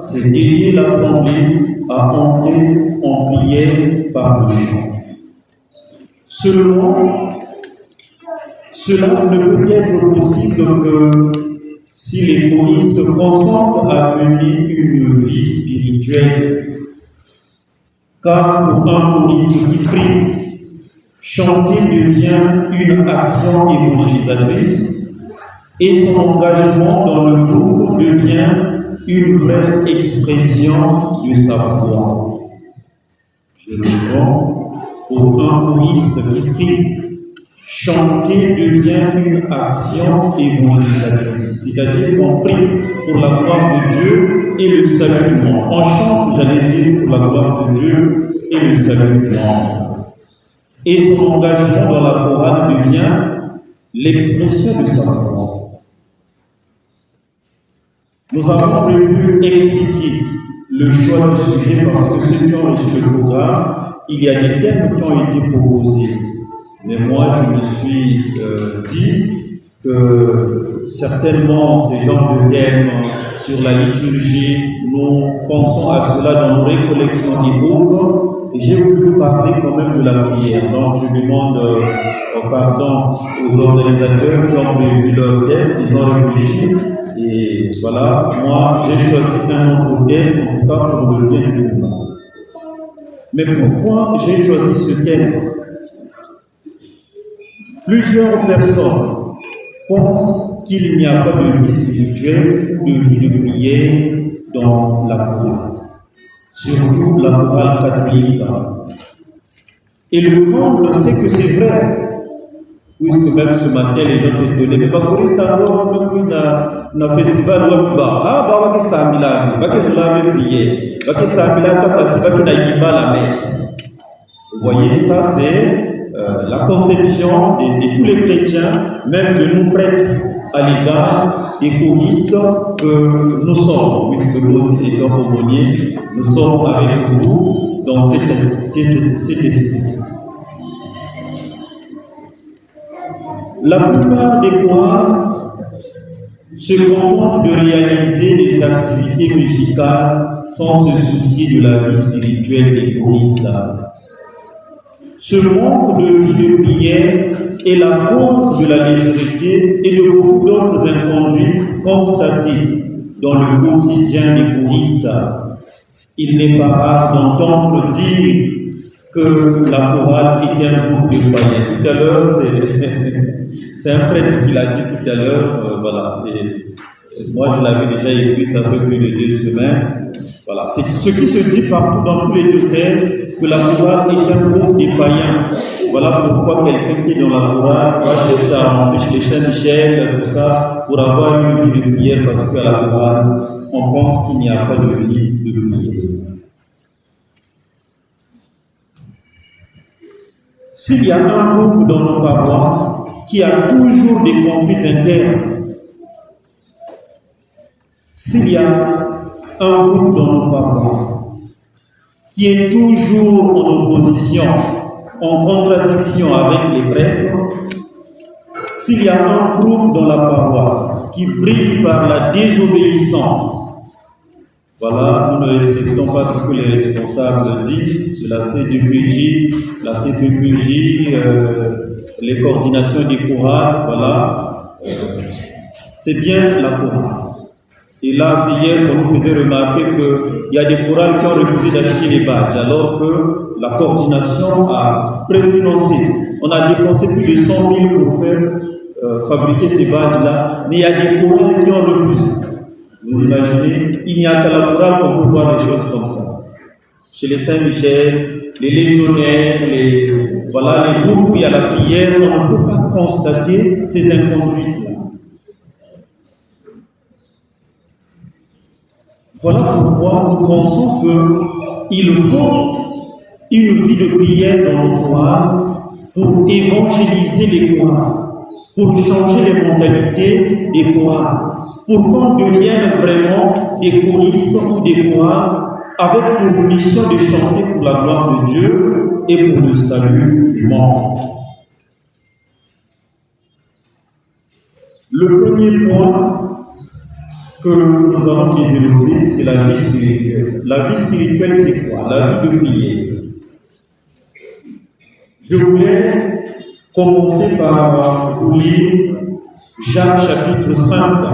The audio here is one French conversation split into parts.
C'est d'aider l'Assemblée à entrer en prière par le chant. Seulement, cela ne peut être possible que si les choristes consentent à mener une vie spirituelle. Car pour un choriste qui prie, chanter devient une action évangélisatrice et son engagement dans le groupe devient une vraie expression de sa foi. Je reprends, pour un choriste qui prie, chanter devient une action évangélisatrice, c'est-à-dire qu'on prie pour la gloire de Dieu et le salut du monde. On chante, j'allais dire, pour la gloire de Dieu et le salut du monde. Et son engagement dans la chorale devient l'expression de sa foi. Nous avons prévu expliquer le choix du sujet parce que ceux qui ont reçu le programme, il y a des thèmes qui ont été proposés. Mais moi, je me suis dit que certainement ces genres de thèmes sur la liturgie, nous pensons à cela dans nos récollections et autres. Et j'ai voulu parler quand même de la prière. Donc je demande pardon aux organisateurs qui ont prévu leur thème, ils ont réfléchi. Et voilà, moi j'ai choisi un autre thème, en tout cas pour le thème du moment. Mais pourquoi j'ai choisi ce thème? Plusieurs personnes pensent qu'il n'y a pas de vie spirituelle ou de vie de prière dans la chorale, surtout la chorale catholique. Et le comble sait que c'est vrai, puisque même ce matin les gens s'étonnaient, mais pas pour l'instant, dans le festival, ah, bah, Samila, bah, que cela veut prier, bah, que Samila, quand la messe. Vous voyez, ça c'est la conception de tous les chrétiens, même de nous prêtres à l'égard des choristes que nous sommes, puisque nous aussi étant aumôniers, nous sommes avec vous dans cet esprit. La plupart des chorales se contentent de réaliser des activités musicales sans se soucier de la vie spirituelle des choristes. Ce manque de vie de prière est la cause de la légèreté et de beaucoup d'autres inconduites constatées dans le quotidien des choristes. Il n'est pas rare d'entendre dire que la chorale est un groupe de païens. Tout à l'heure, c'est un prêtre qui l'a dit tout à l'heure, voilà. Et moi, je l'avais déjà écrit, ça fait plus de 2 semaines. Voilà. C'est ce qui se dit partout dans tous les diocèses, que la chorale est un groupe des païens. Voilà pourquoi quelqu'un qui est dans la chorale va chercher à rentrer chez les Saint-Michel, tout ça, pour avoir une vie de prière, parce qu'à la chorale, on pense qu'il n'y a pas de vie de prière. S'il y a un groupe dans nos paroisses qui a toujours des conflits internes, s'il y a un groupe dans nos paroisses qui est toujours en opposition, en contradiction avec les prêtres, s'il y a un groupe dans la paroisse qui brille par la désobéissance, voilà, nous ne respectons pas ce que les responsables disent de la CDPJ, la CPPJ, les coordinations des chorales, voilà, c'est bien la chorale. Et là, c'est hier qu'on nous faisait remarquer qu'il y a des chorales qui ont refusé d'acheter les badges, alors que la coordination a préfinancé. On a dépensé plus de 100 000 pour faire fabriquer ces badges-là, mais il y a des chorales qui ont refusé. Vous imaginez, il n'y a qu'à la chorale qu'on peut voir des choses comme ça. Chez les Saint-Michel, les légionnaires, voilà, les groupes où il y a la prière, on ne peut pas constater ces inconduites-là. Voilà pourquoi nous pensons qu'il faut une vie de prière dans le Coran pour évangéliser les Corans, pour changer les mentalités des Corans, pour qu'on devienne vraiment des choristes ou des Corans avec pour mission de chanter pour la gloire de Dieu et pour le salut du monde. Le premier point que nous allons développer, c'est la vie spirituelle. La vie spirituelle, c'est quoi? La vie de prière. Je voulais commencer par vous lire Jacques chapitre 5,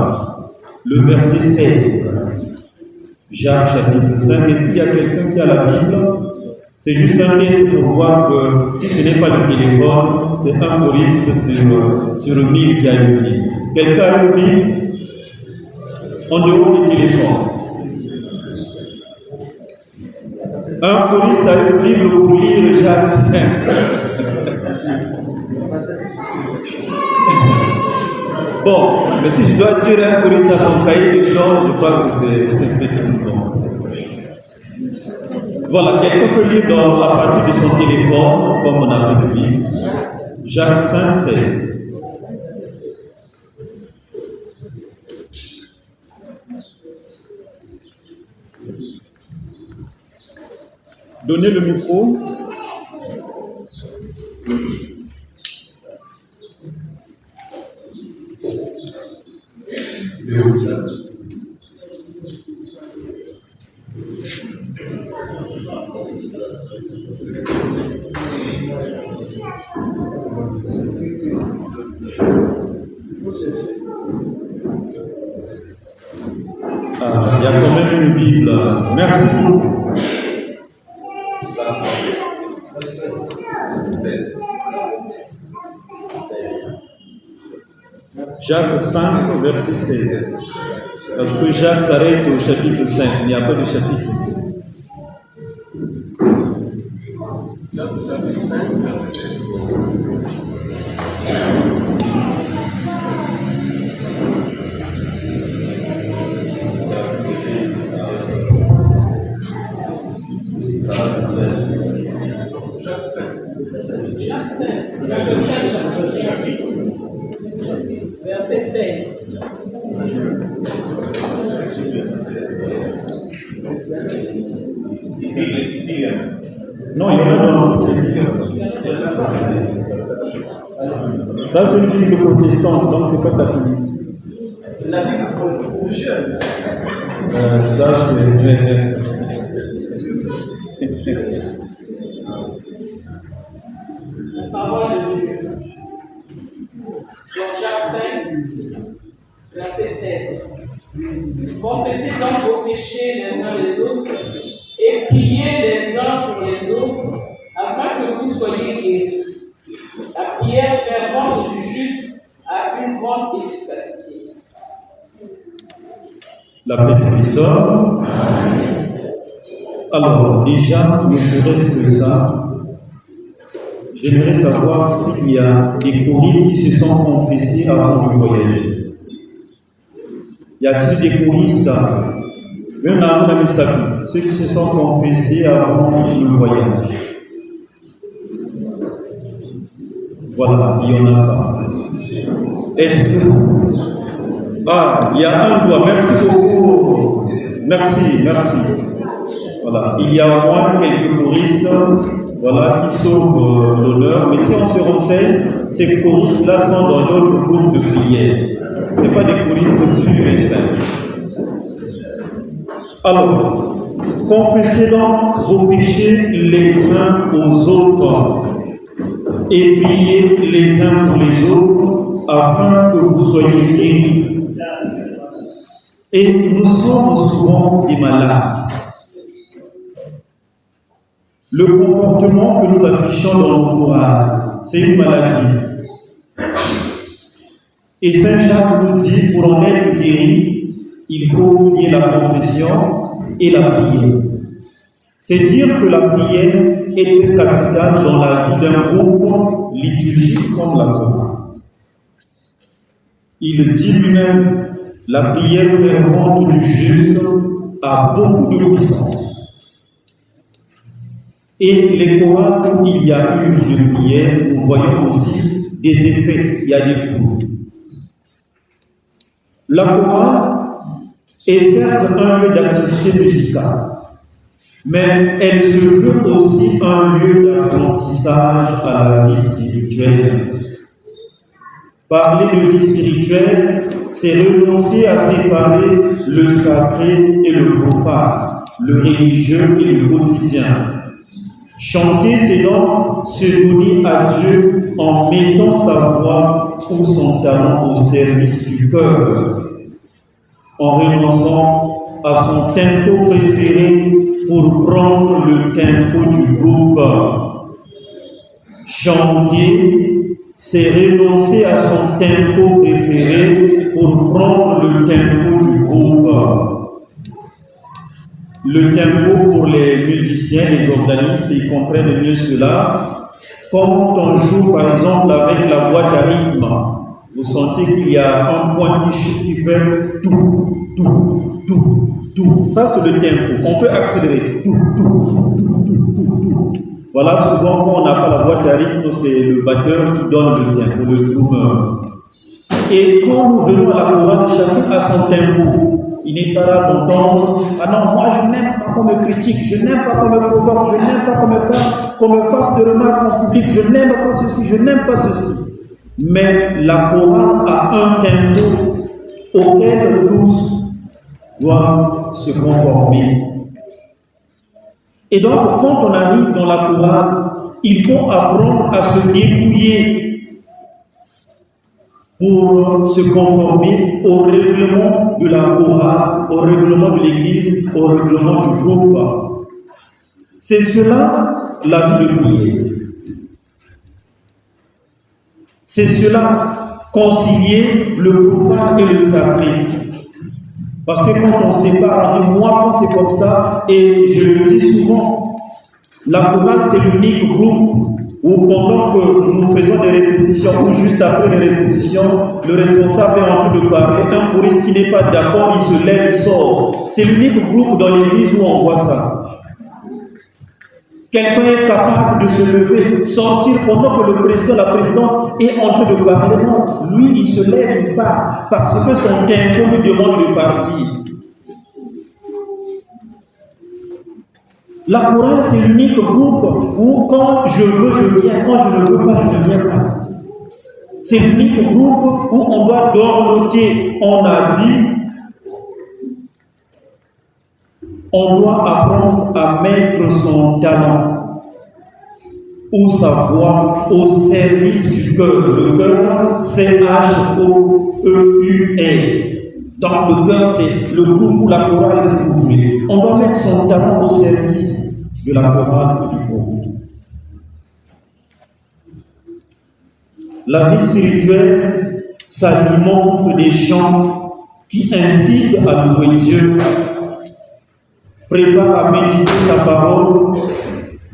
le verset 16. Jacques chapitre 5. Est-ce qu'il y a quelqu'un qui a la Bible? C'est juste un test pour voir que si ce n'est pas le téléphone, c'est un choriste sur le mille qui a une Bible. Quelqu'un a une Bible en dehors du téléphone? Un choriste a une Bible pour lire Jacques 5. Bon, mais si je dois dire un choriste à son cahier de chant, je crois que c'est tout bon. Voilà, quelqu'un peut lire à partir de son téléphone, comme on a dit, Jacques 5, 16. Donnez le micro. Il y a quand même une Bible. Merci beaucoup. Jacques 5, verset 16. Parce que Jacques s'arrête au chapitre 5, il n'y a pas de chapitre 6. Verset 16. Non, il y en a ça, c'est une Bible protestante, donc c'est pas catholique. La Bible pour jeunes. Ça, c'est. La parole de Dieu. Dans Jacques 5, verset 16. Confessez donc vos péchés les uns les autres et priez les uns pour les autres afin que vous soyez guéris. La prière fervente du juste a une grande efficacité. La paix de Christ. Alors, déjà, ne serait-ce que ça, j'aimerais savoir s'il y a des choristes qui se sont confessés avant de voyager. Y a-t-il des choristes, même à mon ami, ceux qui se sont confessés avant le voyage? Voilà, il y en a pas. Est-ce que... Ah, il y a un doigt, merci beaucoup. Merci. Voilà, il y a au moins quelques choristes, voilà, qui sauvent l'honneur, mais si on se renseigne, ces choristes-là sont dans d'autres groupes de prière. Ce n'est pas des choristes purs et simples. Alors, confessez donc vos péchés les uns aux autres et priez les uns pour les autres afin que vous soyez guéris. Et nous sommes souvent des malades. Le comportement que nous affichons dans le Coran, c'est une maladie. Et Saint Jacques nous dit, pour en être guéri, il faut lier la confession et la prière. C'est dire que la prière est capitale dans la vie d'un groupe liturgique comme la Chorale. Il dit lui-même, la prière fervente du juste a beaucoup de puissance. Et les chorales où il y a eu de prière, nous voyons aussi des effets, il y a des fruits. La chorale est certes un lieu d'activité musicale, mais elle se veut aussi un lieu d'apprentissage à la vie spirituelle. Parler de vie spirituelle, c'est renoncer à séparer le sacré et le profane, le religieux et le quotidien. Chanter, c'est donc se donner à Dieu en mettant sa voix ou son talent au service du cœur, en renonçant à son tempo préféré pour prendre le tempo du groupe. Chanter, c'est renoncer à son tempo préféré pour prendre le tempo du groupe. Le tempo pour les musiciens, les organistes, ils comprennent mieux cela. Quand on joue par exemple avec la boîte à rythme, vous sentez qu'il y a un point qui fait tout, tout, tout, tout. Ça c'est le tempo. On peut accélérer tout, tout, tout, tout, tout, tout, tout. Voilà, souvent quand on n'a pas la boîte à rythme, c'est le batteur qui donne le tempo, le drummer. Et quand nous venons à la chorale, chacun a son tempo. Il n'est pas là d'entendre « Ah non, moi je n'aime pas qu'on me critique, je n'aime pas qu'on me provoque, je n'aime pas qu'on me fasse de remarques en public, je n'aime pas ceci, je n'aime pas ceci. » Mais la chorale a un tempo auquel tous doivent se conformer. Et donc, quand on arrive dans la chorale, il faut apprendre à se dépouiller pour se conformer au règlement de la chorale, au règlement de l'Église, au règlement du groupe. C'est cela la vie de prière. C'est cela concilier le profane et le sacré. Parce que quand on sépare, on dit moi quand c'est comme ça, et je le dis souvent, la chorale c'est l'unique groupe où pendant que nous faisons des répétitions, ou juste après les répétitions, le responsable est en train de parler, un choriste qui n'est pas d'accord, il se lève, il sort. C'est l'unique groupe dans l'église où on voit ça. Quelqu'un est capable de se lever, sortir pendant que le président, la présidente est en train de parler. Non, lui, il se lève, il part, parce que son tempo lui demande de partir. La chorale, c'est l'unique groupe où quand je veux, je viens, quand je ne veux pas, je ne viens pas. C'est l'unique groupe où on doit dorloter. On a dit, on doit apprendre à mettre son talent ou sa voix au service du cœur. Le cœur, c'est H-O-E-U-R. Donc le cœur, c'est le groupe ou la chorale, si vous voulez. On doit mettre son talent au service de la chorale et du groupe. La vie spirituelle s'alimente des chants qui incitent à louer Dieu, prépare à méditer sa parole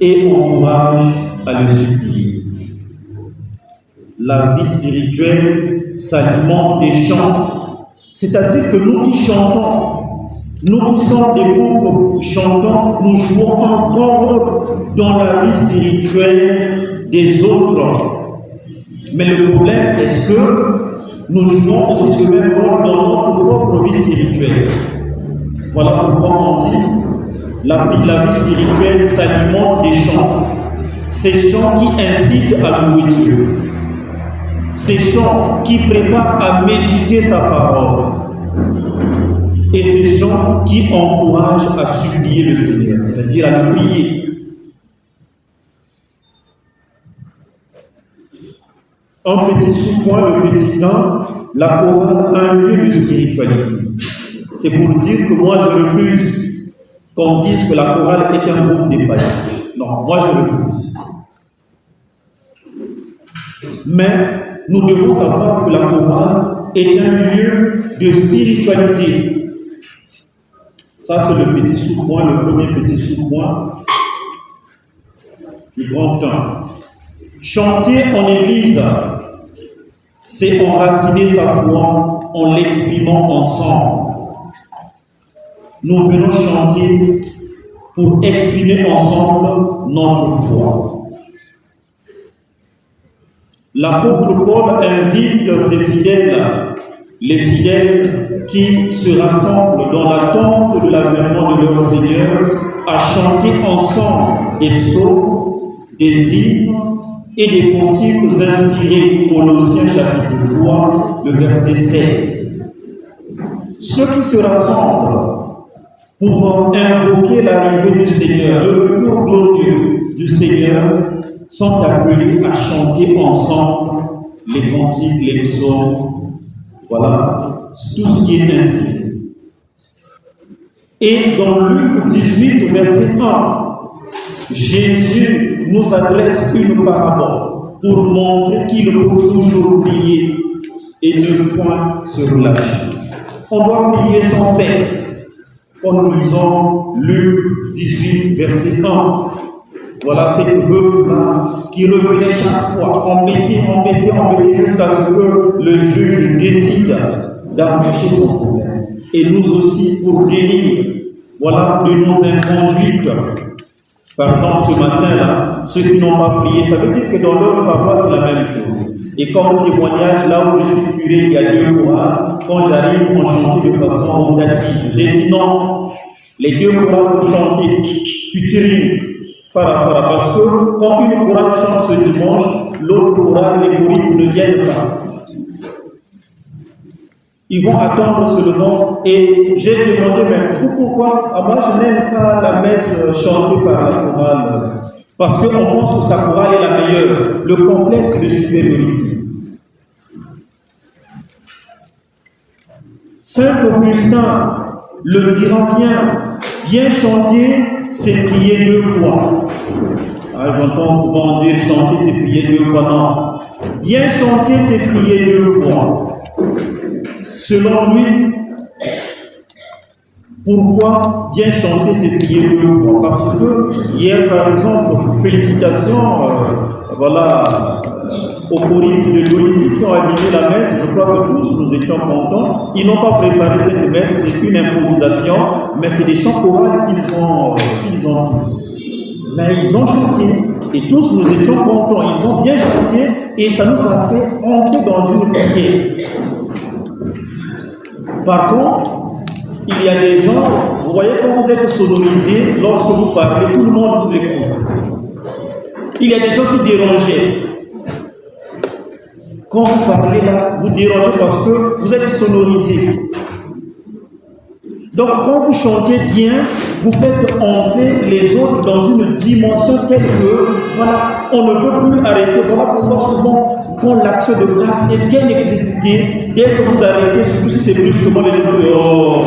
et encourage à le supplier. La vie spirituelle s'alimente des chants, c'est-à-dire que nous qui chantons, nous qui sommes des groupes chantants, nous jouons un grand rôle dans la vie spirituelle des autres. Mais le problème est que nous jouons aussi ce même rôle dans notre propre vie spirituelle. Voilà pourquoi on dit la vie spirituelle s'alimente des chants. Ces chants qui incitent à louer Dieu. Ces chants qui préparent à méditer sa parole. Et ces chants qui encouragent à supplier le Seigneur, c'est-à-dire à le prier. Un petit sous-point, le petit temps, la chorale a un lieu de spiritualité. C'est pour dire que moi je refuse qu'on dise que la chorale est un groupe des païens. Non, moi je refuse. Mais nous devons savoir que la chorale est un lieu de spiritualité. Ça c'est le petit sous-point, le premier petit sous-point. du grand temps. Chanter en église, c'est enraciner sa foi en l'exprimant ensemble. Nous venons chanter pour exprimer ensemble notre foi. L'apôtre Paul invite ses fidèles, les fidèles qui se rassemblent dans l'attente de l'avènement de leur Seigneur, à chanter ensemble des psaumes, des hymnes et des cantiques inspirés. Colossiens chapitre 3, le verset 16. Ceux qui se rassemblent pour invoquer l'arrivée du Seigneur, le retour glorieux du Seigneur, sont appelés à chanter ensemble les cantiques, les psaumes, voilà, tout ce qui est inspiré. Et dans Luc 18, verset 1, Jésus nous adresse une parabole pour montrer qu'il faut toujours prier et ne point se relâcher. On doit prier sans cesse. Quand nous lisons Luc 18, verset 1, voilà cette veuve-là qui revenait chaque fois, embêtée, jusqu'à ce que le juge décide d'empêcher son problème. Et nous aussi, pour guérir, voilà, de nos inconduites. Par exemple, ce matin-là, ceux qui n'ont pas prié, ça veut dire que dans leur paroisse, c'est la même chose. Et comme témoignage, là où je suis curé, il y a 2 mois, quand j'arrive, on chantait de façon rotative. J'ai dit non, les 2 mois pour chanter, futurine, Fara, parce que quand une chorale chante ce dimanche, l'autre chorale, les choristes ne viennent pas. Ils vont attendre seulement, et j'ai demandé, mais pourquoi? Moi, je n'aime pas la messe chantée par la chorale, parce qu'on pense que sa chorale est la meilleure, le complexe de supériorité. Saint Augustin le dira bien chanter, c'est prier 2 fois. J'entends souvent dire chanter, c'est prier 2 fois. Non. Bien chanter, c'est prier 2 fois. Selon lui, pourquoi bien chanter, c'est prier 2 fois? Parce que hier, par exemple, félicitations aux choristes de l'Olympie qui ont animé la messe. Je crois que tous nous étions contents. Ils n'ont pas préparé cette messe, c'est une improvisation, mais c'est des chants chorales qu'ils ont mais ils ont chanté et tous nous étions contents. Ils ont bien chanté et ça nous a fait entrer dans une prière. Par contre, il y a des gens, vous voyez quand vous êtes sonorisé, lorsque vous parlez, tout le monde vous écoute. Il y a des gens qui dérangeaient. Quand vous parlez là, vous dérangez parce que vous êtes sonorisé. Donc quand vous chantez bien, vous faites entrer les autres dans une dimension telle que, voilà, on ne veut plus arrêter. Voilà pourquoi souvent, quand l'action de grâce est bien exécutée, dès que vous arrêtez, surtout si c'est brusquement, les gens disent, oh.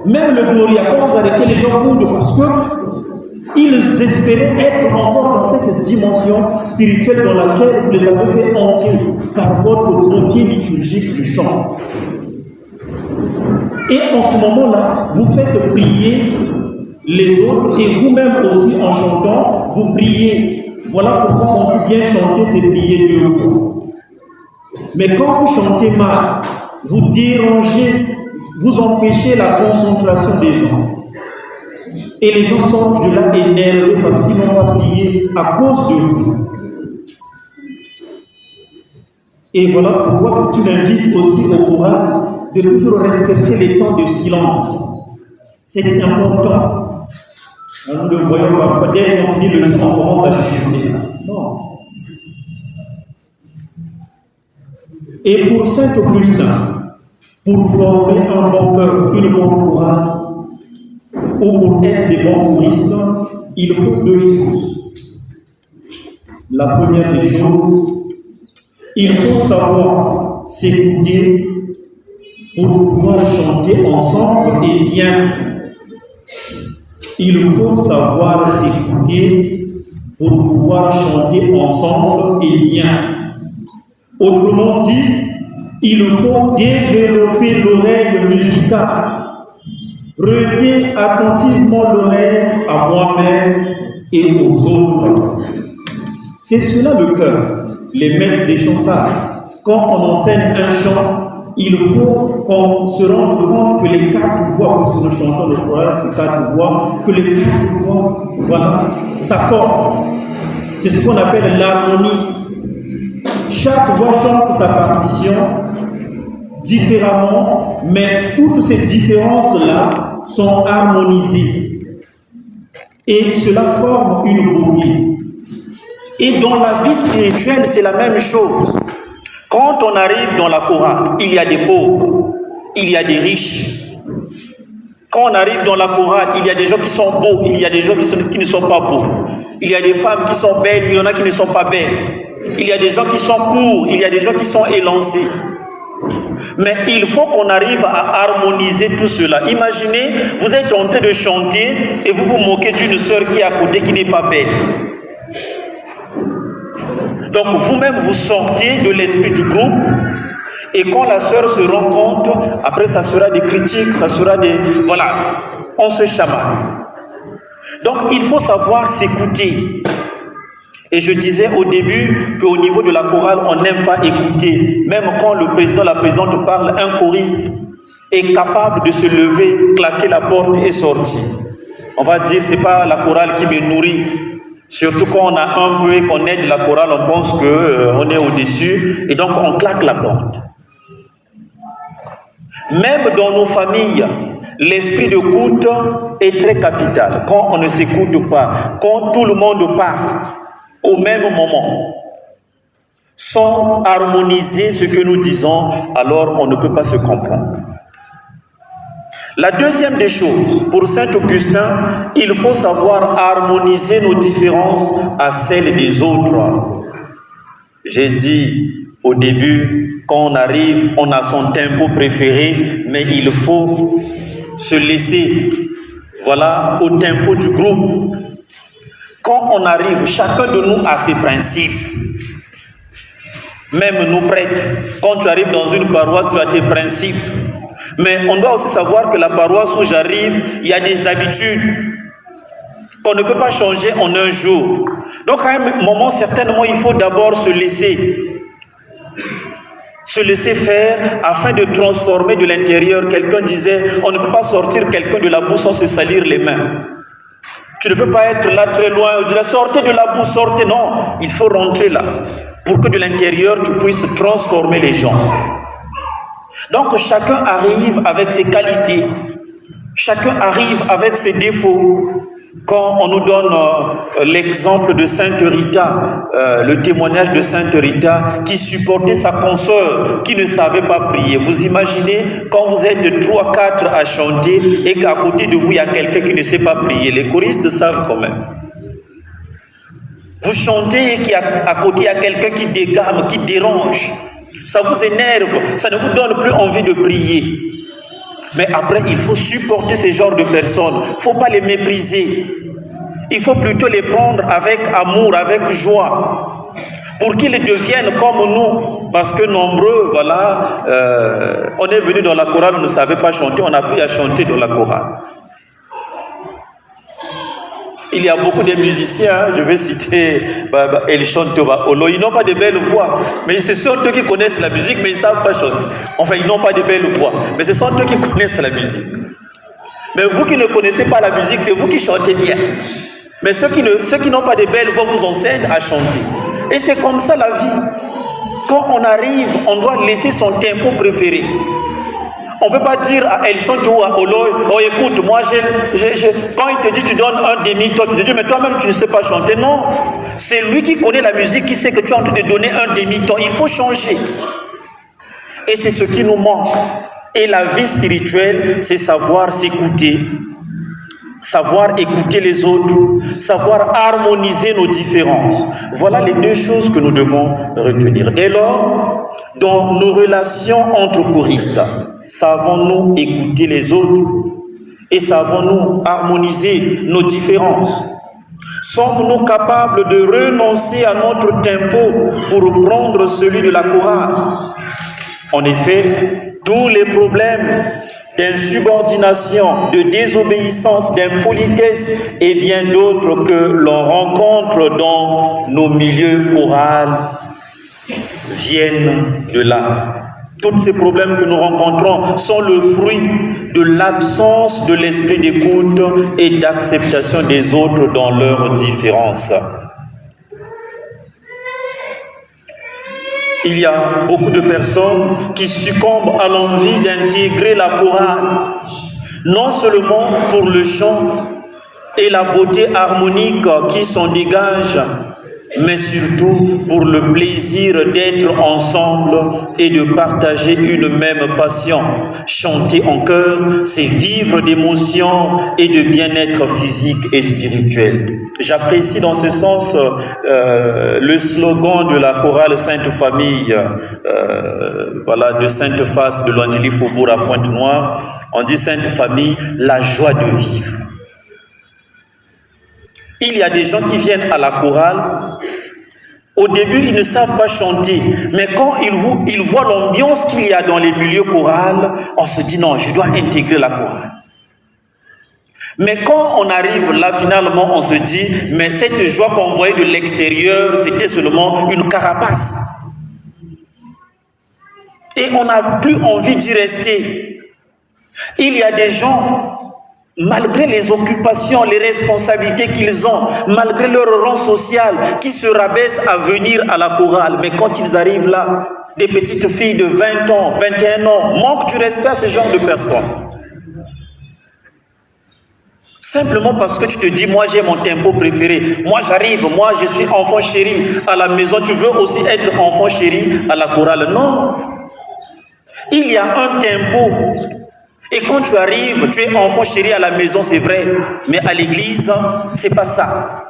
Même le Gloria, quand vous arrêtez, les gens courent parce que ils espéraient être encore dans cette dimension spirituelle dans laquelle vous les avez fait entrer par votre beauté liturgique du chant. Et en ce moment-là, vous faites prier les autres et vous-même aussi en chantant, vous priez. Voilà pourquoi on dit bien chanter, c'est prier 2 fois. Mais quand vous chantez mal, vous dérangez, vous empêchez la concentration des gens. Et les gens sortent de là énervés parce qu'ils n'ont pas prié à cause de vous. Et voilà pourquoi c'est une invite aussi au courage de toujours respecter les temps de silence. C'est important. Nous le voyons parfois, dès qu'on finit le chant, on commence à chuchoter. Non. Et pour Saint Augustin, pour former un bon cœur, une bonne courage, ou pour être des bons choristes, il faut 2 choses. La première des choses, il faut savoir s'écouter pour pouvoir chanter ensemble et bien. Il faut savoir s'écouter pour pouvoir chanter ensemble et bien. Autrement dit, il faut développer l'oreille musicale. Prêtez attentivement l'oreille à moi-même et aux autres. C'est cela le cœur. Les maîtres des chants savent. Quand on enseigne un chant, il faut qu'on se rende compte que les 4 voix, puisque nous chantons le choral, c'est 4 voix, que les 4 voix, voilà, s'accordent. C'est ce qu'on appelle l'harmonie. Chaque voix chante sa partition différemment, mais toutes ces différences-là sont harmonisées. Et cela forme une beauté. Et dans la vie spirituelle, c'est la même chose. Quand on arrive dans la chorale, il y a des pauvres, il y a des riches. Quand on arrive dans la chorale, il y a des gens qui sont beaux, il y a des gens qui ne sont pas beaux. Il y a des femmes qui sont belles, il y en a qui ne sont pas belles. Il y a des gens qui sont courts, il y a des gens qui sont élancés. Mais il faut qu'on arrive à harmoniser tout cela. Imaginez, vous êtes en train de chanter et vous vous moquez d'une sœur qui est à côté, qui n'est pas belle. Donc vous-même, vous sortez de l'esprit du groupe et quand la sœur se rend compte, après ça sera des critiques, ça sera des... Voilà, on se chamaille. Donc il faut savoir s'écouter. Et je disais au début qu'au niveau de la chorale, on n'aime pas écouter. Même quand le président, la présidente parle, un choriste est capable de se lever, claquer la porte et sortir. On va dire, c'est pas la chorale qui me nourrit. Surtout quand on a un peu et qu'on aide la chorale, on pense qu'on est au-dessus et donc on claque la porte. Même dans nos familles, l'esprit d'écoute est très capital. Quand on ne s'écoute pas, quand tout le monde parle au même moment, sans harmoniser ce que nous disons, alors on ne peut pas se comprendre. La deuxième des choses, pour saint Augustin, il faut savoir harmoniser nos différences à celles des autres. J'ai dit au début, quand on arrive, on a son tempo préféré, mais il faut se laisser, voilà, au tempo du groupe. Quand on arrive, chacun de nous a ses principes. Même nous prêtres, quand tu arrives dans une paroisse, tu as tes principes. Mais on doit aussi savoir que la paroisse où j'arrive, il y a des habitudes qu'on ne peut pas changer en un jour. Donc à un moment, certainement, il faut d'abord se laisser faire afin de transformer de l'intérieur. Quelqu'un disait, on ne peut pas sortir quelqu'un de la boue sans se salir les mains. Tu ne peux pas être là très loin, on dirait, sortez de la boue, sortez. Non, il faut rentrer là pour que de l'intérieur, tu puisses transformer les gens. Donc chacun arrive avec ses qualités, chacun arrive avec ses défauts. Quand on nous donne l'exemple de Sainte Rita, le témoignage de Sainte Rita qui supportait sa consoeur qui ne savait pas prier. Vous imaginez quand vous êtes 3, 4 à chanter et qu'à côté de vous il y a quelqu'un qui ne sait pas prier. Les choristes savent quand même. Vous chantez et qu'à côté il y a quelqu'un qui dégame, qui dérange. Ça vous énerve, ça ne vous donne plus envie de prier. Mais après, il faut supporter ce genre de personnes. Il ne faut pas les mépriser. Il faut plutôt les prendre avec amour, avec joie, pour qu'ils deviennent comme nous. Parce que nombreux, voilà, on est venu dans la chorale, on ne savait pas chanter, on a appris à chanter dans la chorale. Il y a beaucoup de musiciens, je vais citer Elshon Toba Olo, ils n'ont pas de belles voix, mais ce sont eux qui connaissent la musique, mais ils ne savent pas chanter. Enfin, ils n'ont pas de belles voix, mais ce sont eux qui connaissent la musique. Mais vous qui ne connaissez pas la musique, c'est vous qui chantez bien. Mais ceux qui n'ont pas de belles voix vous enseignent à chanter. Et c'est comme ça la vie. Quand on arrive, on doit laisser son tempo préféré. On ne peut pas dire à Elshon ou à Olo, oh écoute, moi quand il te dit tu donnes un demi-ton, tu te dis mais toi-même tu ne sais pas chanter. Non, c'est lui qui connaît la musique, qui sait que tu es en train de donner un demi-ton. Il faut changer. Et c'est ce qui nous manque. Et la vie spirituelle, c'est savoir s'écouter, savoir écouter les autres, savoir harmoniser nos différences. Voilà les deux choses que nous devons retenir. Dès lors, dans nos relations entre choristes, savons-nous écouter les autres et savons-nous harmoniser nos différences? Sommes-nous capables de renoncer à notre tempo pour prendre celui de la chorale? En effet, tous les problèmes d'insubordination, de désobéissance, d'impolitesse et bien d'autres que l'on rencontre dans nos milieux choraux viennent de là. Tous ces problèmes que nous rencontrons sont le fruit de l'absence de l'esprit d'écoute et d'acceptation des autres dans leurs différences. Il y a beaucoup de personnes qui succombent à l'envie d'intégrer la chorale, non seulement pour le chant et la beauté harmonique qui s'en dégage, mais surtout pour le plaisir d'être ensemble et de partager une même passion. Chanter en chœur, c'est vivre d'émotions et de bien-être physique et spirituel. J'apprécie dans ce sens le slogan de la chorale Sainte Famille, de Sainte Face de l'Angélie Faubourg à Pointe-Noire. On dit Sainte Famille, la joie de vivre. Il y a des gens qui viennent à la chorale, au début ils ne savent pas chanter, mais quand ils voient l'ambiance qu'il y a dans les milieux chorales, on se dit non, je dois intégrer la chorale. Mais quand on arrive là, finalement, on se dit, mais cette joie qu'on voyait de l'extérieur, c'était seulement une carapace. Et on n'a plus envie d'y rester. Il y a des gens, malgré les occupations, les responsabilités qu'ils ont, malgré leur rang social, qui se rabaissent à venir à la chorale. Mais quand ils arrivent là, des petites filles de 20 ans, 21 ans, manquent du respect à ce genre de personnes. Simplement parce que tu te dis, moi j'ai mon tempo préféré, moi j'arrive, moi je suis enfant chéri à la maison, tu veux aussi être enfant chéri à la chorale. Non, il y a un tempo. Et quand tu arrives, tu es enfant chéri à la maison, c'est vrai, mais à l'église, c'est pas ça.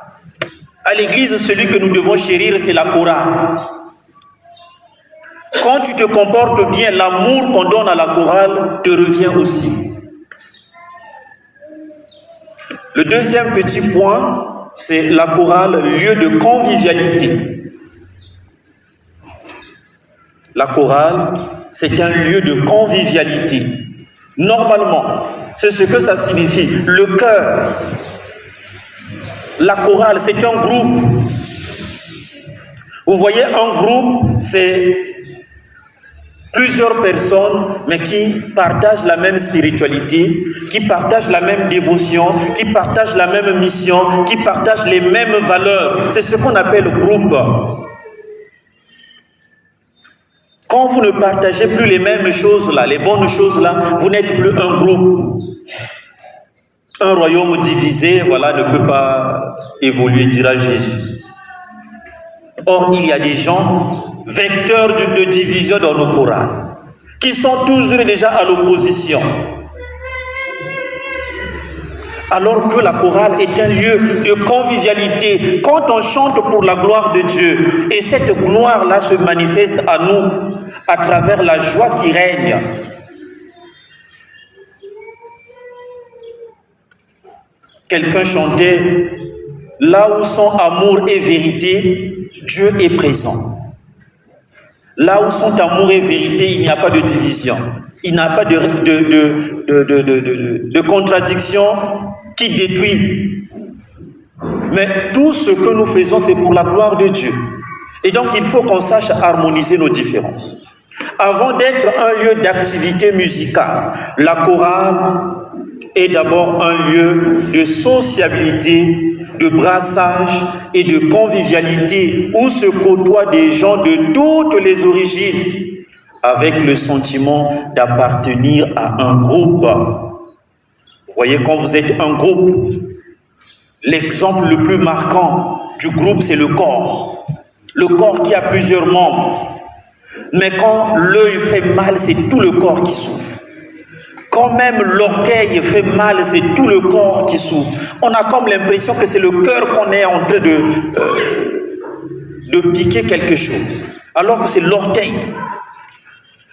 À l'église, celui que nous devons chérir, c'est la chorale. Quand tu te comportes bien, l'amour qu'on donne à la chorale te revient aussi. Le deuxième petit point, c'est la chorale, lieu de convivialité. La chorale, c'est un lieu de convivialité. Normalement, c'est ce que ça signifie. Le chœur, la chorale, c'est un groupe. Vous voyez, un groupe, c'est plusieurs personnes, mais qui partagent la même spiritualité, qui partagent la même dévotion, qui partagent la même mission, qui partagent les mêmes valeurs. C'est ce qu'on appelle groupe. Quand vous ne partagez plus les mêmes choses là, les bonnes choses là, vous n'êtes plus un groupe. Un royaume divisé, voilà, ne peut pas évoluer, dira Jésus. Or, il y a des gens vecteurs de division dans nos chorales, qui sont toujours déjà à l'opposition. Alors que la chorale est un lieu de convivialité, quand on chante pour la gloire de Dieu, et cette gloire-là se manifeste à nous, à travers la joie qui règne. Quelqu'un chantait, là où sont amour et vérité, Dieu est présent. Là où sont amour et vérité, il n'y a pas de division. Il n'y a pas de contradiction qui détruit. Mais tout ce que nous faisons, c'est pour la gloire de Dieu. Et donc, il faut qu'on sache harmoniser nos différences. Avant d'être un lieu d'activité musicale, la chorale est d'abord un lieu de sociabilité, de brassage et de convivialité où se côtoient des gens de toutes les origines avec le sentiment d'appartenir à un groupe. Vous voyez, quand vous êtes un groupe, l'exemple le plus marquant du groupe, c'est le corps. Le corps qui a plusieurs membres. Mais quand l'œil fait mal, c'est tout le corps qui souffre. Quand même l'orteil fait mal, c'est tout le corps qui souffre. On a comme l'impression que c'est le cœur qu'on est en train de piquer quelque chose. Alors que c'est l'orteil.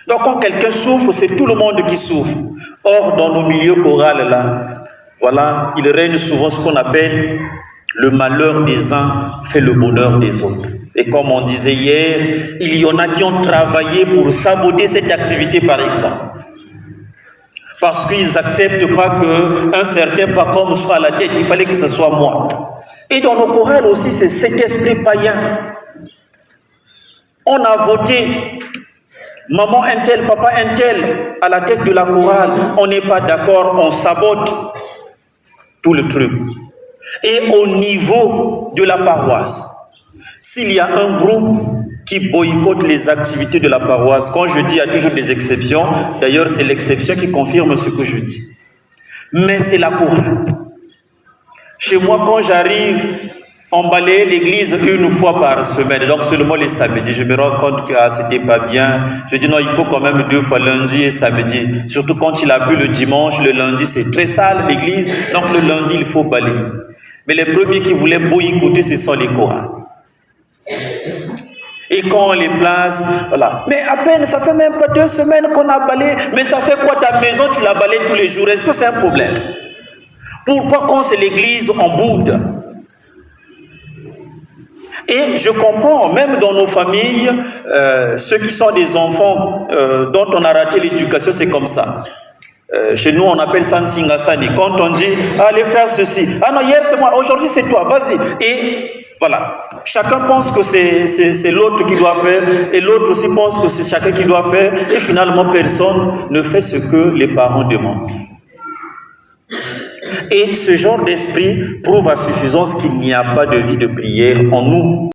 Donc quand quelqu'un souffre, c'est tout le monde qui souffre. Or, dans nos milieux chorales, là, voilà, il règne souvent ce qu'on appelle le malheur des uns fait le bonheur des autres. Et comme on disait hier, il y en a qui ont travaillé pour saboter cette activité, par exemple. Parce qu'ils n'acceptent pas qu'un certain papa soit à la tête, il fallait que ce soit moi. Et dans nos chorales aussi, c'est cet esprit païen. On a voté maman un tel, papa un tel à la tête de la chorale. On n'est pas d'accord, on sabote tout le truc. Et au niveau de la paroisse, s'il y a un groupe qui boycotte les activités de la paroisse, quand je dis il y a toujours des exceptions, d'ailleurs c'est l'exception qui confirme ce que je dis. Mais c'est la chorale. Chez moi, quand j'arrive, on balayait l'église une fois par semaine, donc seulement les samedis. Je me rends compte que c'était pas bien. Je dis non, il faut quand même 2 fois, lundi et samedi. Surtout quand il a plu le dimanche, le lundi c'est très sale l'église, donc le lundi il faut balayer. Mais les premiers qui voulaient boycotter, ce sont les chorales. Et quand on les place, voilà. Mais à peine, ça fait même pas 2 semaines qu'on a balayé. Mais ça fait quoi ta maison, tu la balayes tous les jours? Est-ce que c'est un problème? Pourquoi quand c'est l'église, on boude? Et je comprends, même dans nos familles, ceux qui sont des enfants dont on a raté l'éducation, c'est comme ça. Chez nous, on appelle ça Nsingasani. Quand on dit, allez faire ceci. Ah non, hier c'est moi, aujourd'hui c'est toi, vas-y. Et voilà. Chacun pense que c'est l'autre qui doit faire, et l'autre aussi pense que c'est chacun qui doit faire, et finalement personne ne fait ce que les parents demandent. Et ce genre d'esprit prouve à suffisance qu'il n'y a pas de vie de prière en nous.